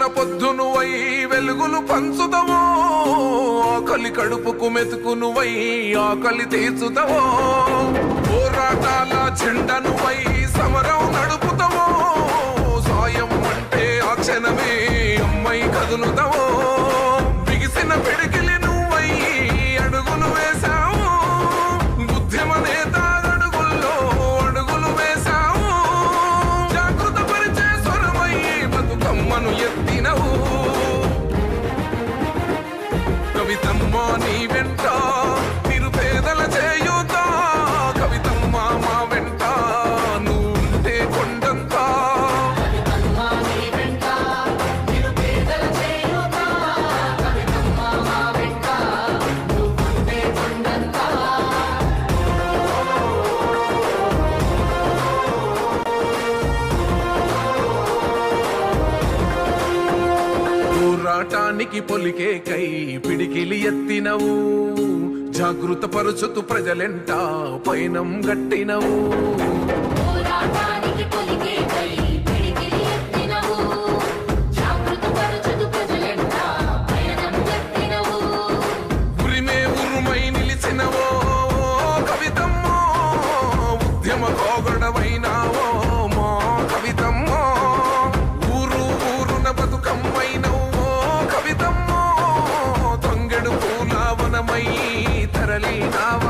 వెలుగున పొద్దునువై వెలుగులు పంచుదవో, ఆకలి కడుపుకు మెతుకునువై ఆకలి తీర్చుదవో, పోరాటాల చెండనువై సమరం నడుపుతావో, సాయం అంటే ఆ క్షణమే అమ్మై కదులుతావో, బిగిసిన పిడికిలి నువ్వై అడుగులు వేశావు, బుద్ధిమ నేత అడుగుల్లో అడుగులు వేశావు, జాగృత పరిచే స్వరమై బతుకమ్మను ఎత్తినవు. కవితమ్మ నీ వెంట నిరుపేదల చేయూత, కవితమ్మ మా వెంట నువ్వుంటే కొండంత. పోరాటానికి పొలికే కై పిడికిలి ఎత్తినవు, జాగృత పరుచుతూ ప్రజలెంట పైనం గట్టినవు. ఉరిమే ఉరుమై నిలిచినవో కవితమ్మో, ఉద్యమ కోగడవైనావో మా కవితమ్మో, ఊరు ఊరున బతుకమ్మైనవో కవితమ్మో, తంగెడు పూల వనమై తరలినావా.